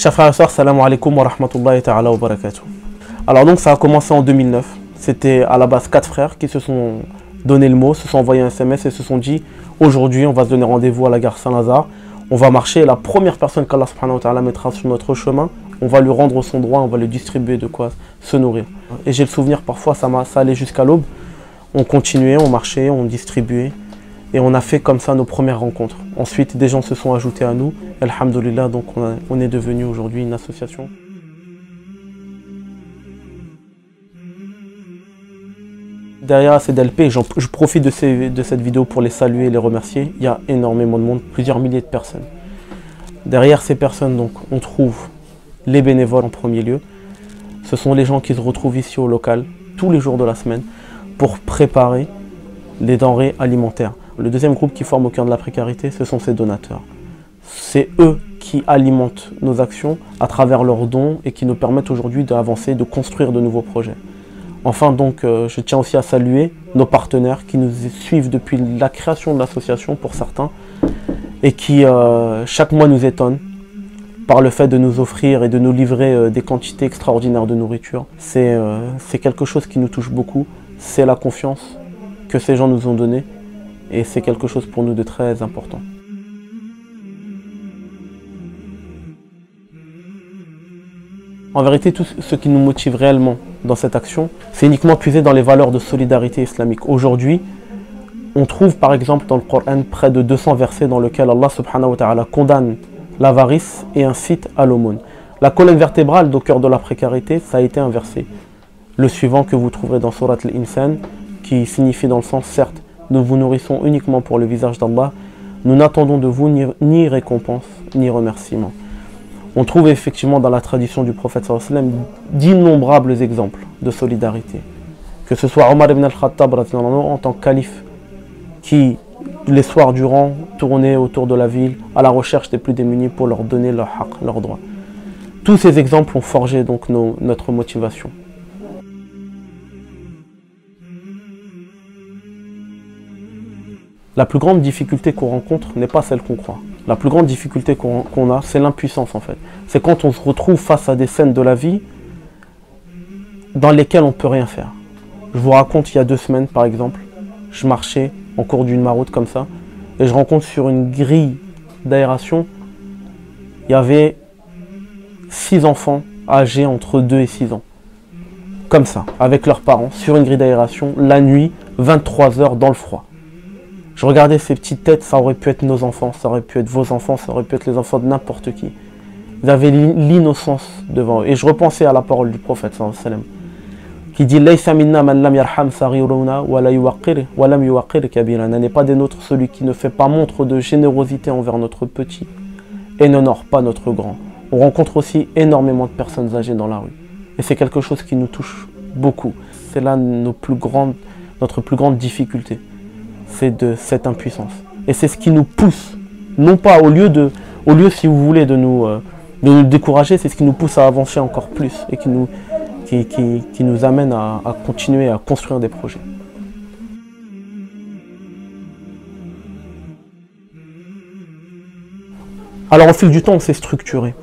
Chers frères et sœurs, salam alaikum wa rahmatullahi ta'ala wa barakatuh. Alors donc ça a commencé en 2009. C'était à la base 4 frères qui se sont donné le mot, se sont envoyés un SMS et se sont dit aujourd'hui on va se donner rendez-vous à la gare Saint-Lazare. On va marcher et la première personne qu'Allah subhanahu wa ta'ala mettra sur notre chemin, on va lui rendre son droit, on va lui distribuer de quoi se nourrir. Et j'ai le souvenir parfois ça allait jusqu'à l'aube. On continuait, on marchait, on distribuait. Et on a fait comme ça nos premières rencontres. Ensuite, des gens se sont ajoutés à nous. Alhamdulillah, donc on est devenu aujourd'hui une association. Derrière CDLP, je profite de cette vidéo pour les saluer et les remercier. Il y a énormément de monde, plusieurs milliers de personnes. Derrière ces personnes, donc, on trouve les bénévoles en premier lieu. Ce sont les gens qui se retrouvent ici au local, tous les jours de la semaine, pour préparer les denrées alimentaires. Le deuxième groupe qui forme au cœur de la précarité, ce sont ces donateurs. C'est eux qui alimentent nos actions à travers leurs dons et qui nous permettent aujourd'hui d'avancer, de construire de nouveaux projets. Enfin donc, je tiens aussi à saluer nos partenaires qui nous suivent depuis la création de l'association pour certains et qui chaque mois nous étonnent par le fait de nous offrir et de nous livrer des quantités extraordinaires de nourriture. C'est quelque chose qui nous touche beaucoup, c'est la confiance que ces gens nous ont donnée. Et c'est quelque chose pour nous de très important. En vérité, tout ce qui nous motive réellement dans cette action, c'est uniquement puisé dans les valeurs de solidarité islamique. Aujourd'hui, on trouve par exemple dans le Coran près de 200 versets dans lesquels Allah subhanahu wa ta'ala condamne l'avarice et incite à l'aumône. La colonne vertébrale au cœur de la précarité, ça a été un verset. Le suivant que vous trouverez dans Surat al-Insan, qui signifie dans le sens certes, nous vous nourrissons uniquement pour le visage d'Allah. Nous n'attendons de vous ni récompense, ni remerciement. On trouve effectivement dans la tradition du prophète sallallahu alayhi wa sallam d'innombrables exemples de solidarité. Que ce soit Omar ibn al-Khattab en tant que calife, qui les soirs durant tournait autour de la ville à la recherche des plus démunis pour leur donner leur haqq, leurs droits. Tous ces exemples ont forgé donc notre motivation. La plus grande difficulté qu'on rencontre n'est pas celle qu'on croit. La plus grande difficulté qu'on a, c'est l'impuissance en fait. C'est quand on se retrouve face à des scènes de la vie dans lesquelles on ne peut rien faire. Je vous raconte, il y a 2 semaines par exemple, je marchais en cours d'une maroute comme ça, et je rencontre sur une grille d'aération, il y avait 6 enfants âgés entre 2 et 6 ans. Comme ça, avec leurs parents, sur une grille d'aération, la nuit, 23 h dans le froid. Je regardais ces petites têtes, ça aurait pu être nos enfants, ça aurait pu être vos enfants, ça aurait pu être les enfants de n'importe qui. Ils avaient l'innocence devant eux. Et je repensais à la parole du prophète sallallahu alayhi wa sallam, qui dit Laysa minna man lam yarham saghiruna wa la yuwaqqir wa lam yuwaqqir kabirana. N'est pas des nôtres celui qui ne fait pas montre de générosité envers notre petit et n'honore pas notre grand. On rencontre aussi énormément de personnes âgées dans la rue. Et c'est quelque chose qui nous touche beaucoup. C'est là notre plus grande difficulté. C'est de cette impuissance. Et c'est ce qui nous pousse, non pas au lieu si vous voulez de nous décourager, c'est ce qui nous pousse à avancer encore plus et qui nous amène à continuer à construire des projets. Alors au fil du temps, on s'est structuré.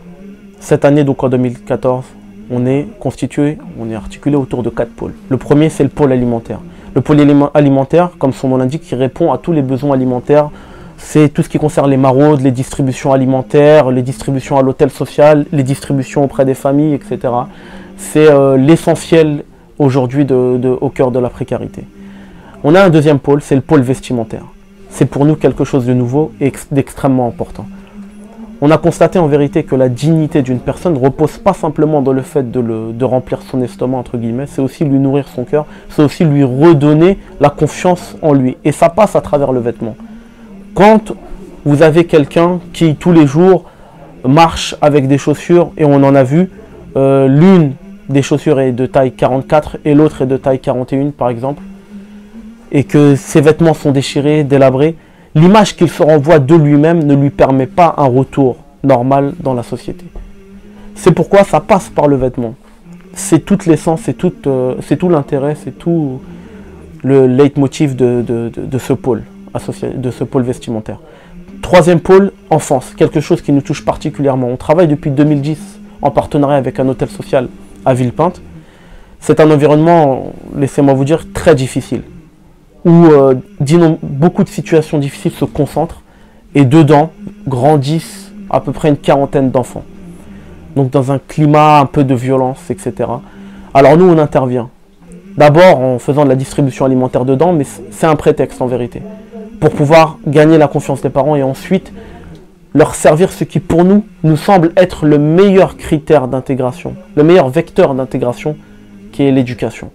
Cette année, donc en 2014, on est articulé autour de 4 pôles. Le premier, c'est le pôle alimentaire. Le pôle alimentaire, comme son nom l'indique, qui répond à tous les besoins alimentaires. C'est tout ce qui concerne les maraudes, les distributions alimentaires, les distributions à l'hôtel social, les distributions auprès des familles, etc. C'est l'essentiel aujourd'hui au cœur de la précarité. On a un deuxième pôle, c'est le pôle vestimentaire. C'est pour nous quelque chose de nouveau et d'extrêmement important. On a constaté en vérité que la dignité d'une personne ne repose pas simplement dans le fait de remplir son estomac, entre guillemets, c'est aussi lui nourrir son cœur, c'est aussi lui redonner la confiance en lui. Et ça passe à travers le vêtement. Quand vous avez quelqu'un qui tous les jours marche avec des chaussures, et on en a vu, l'une des chaussures est de taille 44 et l'autre est de taille 41 par exemple, et que ses vêtements sont déchirés, délabrés, l'image qu'il se renvoie de lui-même ne lui permet pas un retour normal dans la société. C'est pourquoi ça passe par le vêtement. C'est toute l'essence, c'est tout l'intérêt, c'est tout le leitmotiv de ce pôle vestimentaire. Troisième pôle, enfance, quelque chose qui nous touche particulièrement. On travaille depuis 2010 en partenariat avec un hôtel social à Villepinte. C'est un environnement, laissez-moi vous dire, très difficile, où beaucoup de situations difficiles se concentrent et dedans grandissent à peu près une quarantaine d'enfants. Donc dans un climat un peu de violence, etc. Alors nous, on intervient. D'abord en faisant de la distribution alimentaire dedans, mais c'est un prétexte en vérité, pour pouvoir gagner la confiance des parents et ensuite leur servir ce qui pour nous semble être le meilleur critère d'intégration, le meilleur vecteur d'intégration qui est l'éducation.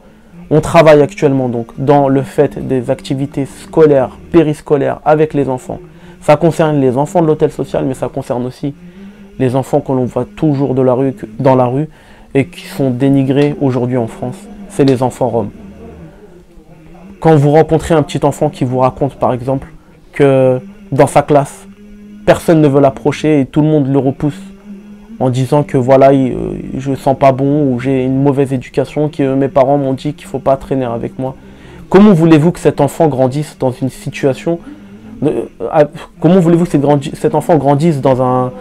On travaille actuellement donc dans le fait des activités scolaires, périscolaires avec les enfants. Ça concerne les enfants de l'hôtel social, mais ça concerne aussi les enfants que l'on voit toujours dans la rue et qui sont dénigrés aujourd'hui en France. C'est les enfants roms. Quand vous rencontrez un petit enfant qui vous raconte par exemple que dans sa classe, personne ne veut l'approcher et tout le monde le repousse en disant que voilà, je ne sens pas bon ou j'ai une mauvaise éducation, que mes parents m'ont dit qu'il ne faut pas traîner avec moi. Comment voulez-vous que cet enfant grandisse dans une situation comment voulez-vous que cet enfant grandisse dans un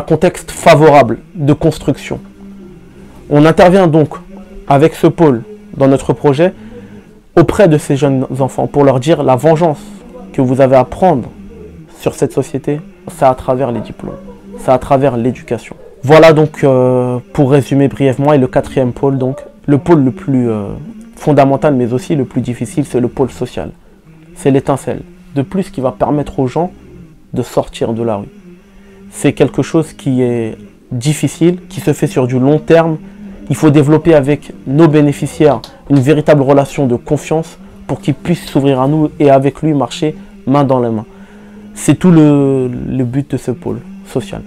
contexte favorable de construction? On intervient donc avec ce pôle dans notre projet auprès de ces jeunes enfants pour leur dire la vengeance que vous avez à prendre sur cette société, c'est à travers les diplômes, c'est à travers l'éducation. Voilà donc pour résumer brièvement, et le quatrième pôle, donc le pôle le plus fondamental mais aussi le plus difficile, c'est le pôle social. C'est l'étincelle de plus qui va permettre aux gens de sortir de la rue. C'est quelque chose qui est difficile, qui se fait sur du long terme. Il faut développer avec nos bénéficiaires une véritable relation de confiance pour qu'ils puissent s'ouvrir à nous et avec lui marcher main dans la main. C'est tout le but de ce pôle social.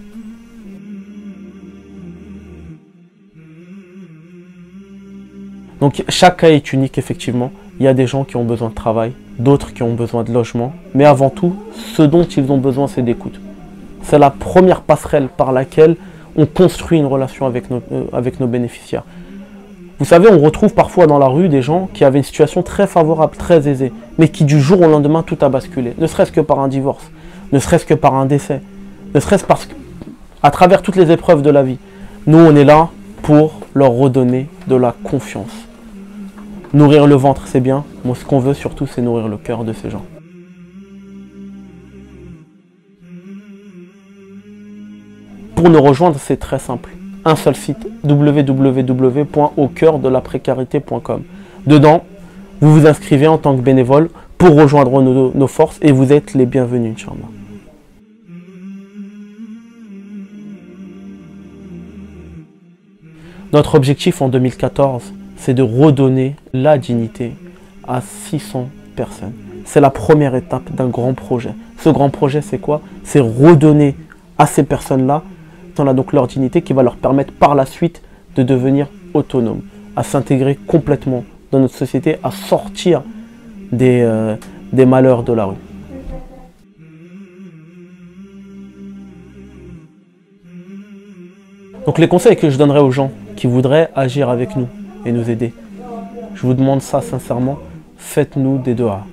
Donc chaque cas est unique effectivement. Il y a des gens qui ont besoin de travail, d'autres qui ont besoin de logement. Mais avant tout, ce dont ils ont besoin, c'est d'écoute. C'est la première passerelle par laquelle on construit une relation avec nos bénéficiaires. Vous savez, on retrouve parfois dans la rue des gens qui avaient une situation très favorable, très aisée, mais qui du jour au lendemain, tout a basculé. Ne serait-ce que par un divorce, ne serait-ce que par un décès, ne serait-ce parce qu'à travers toutes les épreuves de la vie, nous, on est là pour leur redonner de la confiance. Nourrir le ventre, c'est bien. Moi, ce qu'on veut surtout, c'est nourrir le cœur de ces gens. Pour nous rejoindre, c'est très simple. Un seul site, www.aucoeurdelaprecarité.com. Dedans, vous vous inscrivez en tant que bénévole pour rejoindre nos forces et vous êtes les bienvenus, Inch'Allah. Notre objectif en 2014, c'est de redonner la dignité à 600 personnes. C'est la première étape d'un grand projet. Ce grand projet, c'est quoi? C'est redonner à ces personnes-là donc leur dignité qui va leur permettre par la suite de devenir autonomes, à s'intégrer complètement dans notre société, à sortir des malheurs de la rue. Donc les conseils que je donnerais aux gens qui voudraient agir avec nous et nous aider, je vous demande ça sincèrement, faites-nous des doigts.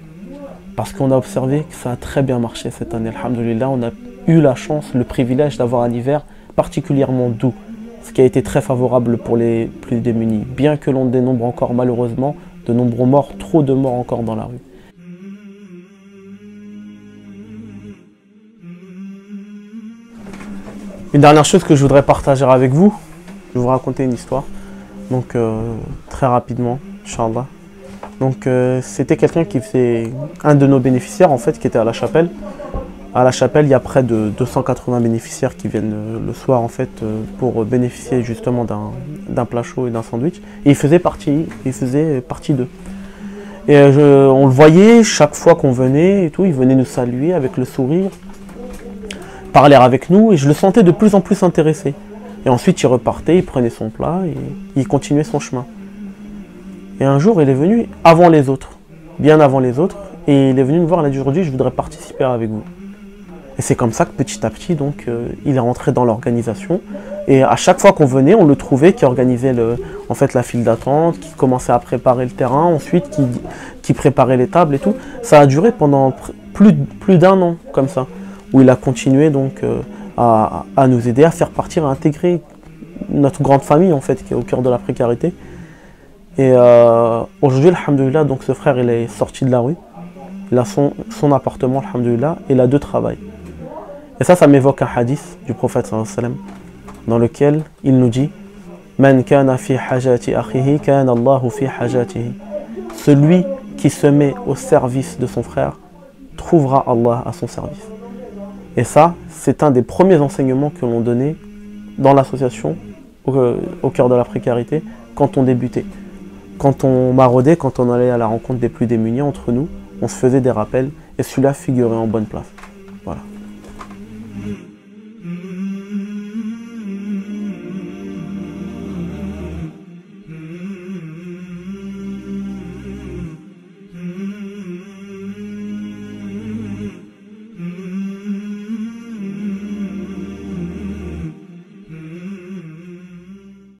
Parce qu'on a observé que ça a très bien marché cette année, alhamdoulilah, on a eu la chance, le privilège d'avoir un hiver particulièrement doux, ce qui a été très favorable pour les plus démunis, bien que l'on dénombre encore malheureusement de nombreux morts, trop de morts encore dans la rue. Une dernière chose que je voudrais partager avec vous, je vais vous raconter une histoire, donc très rapidement, Inch'Allah. Donc c'était quelqu'un qui faisait, un de nos bénéficiaires en fait, qui était à la chapelle. À la chapelle, il y a près de 280 bénéficiaires qui viennent le soir en fait pour bénéficier justement d'un plat chaud et d'un sandwich. Et il faisait partie d'eux. Et on le voyait chaque fois qu'on venait et tout, il venait nous saluer avec le sourire, parler avec nous et je le sentais de plus en plus intéressé. Et ensuite il repartait, il prenait son plat et il continuait son chemin. Et un jour il est venu avant les autres, bien avant les autres, et il est venu me voir, il a dit aujourd'hui je voudrais participer avec vous. Et c'est comme ça que petit à petit, donc, il est rentré dans l'organisation. Et à chaque fois qu'on venait, on le trouvait qui organisait en fait, la file d'attente, qui commençait à préparer le terrain, ensuite qui préparait les tables et tout. Ça a duré pendant plus d'un an comme ça, où il a continué donc à nous aider, à faire partir, à intégrer notre grande famille en fait, qui est au cœur de la précarité. Et aujourd'hui, alhamdoulilah, donc ce frère il est sorti de la rue, il a son appartement, alhamdoulilah, et il a 2 travails. Et ça m'évoque un hadith du prophète sallallahu alayhi wa sallam, dans lequel il nous dit Man kana fi hajati akhihi kana Allahu fi hajatihi. Celui qui se met au service de son frère trouvera Allah à son service. Et ça, c'est un des premiers enseignements que l'on donnait dans l'association au cœur de la précarité quand on débutait. Quand on maraudait, quand on allait à la rencontre des plus démunis entre nous, on se faisait des rappels et celui-là figurait en bonne place. Voilà.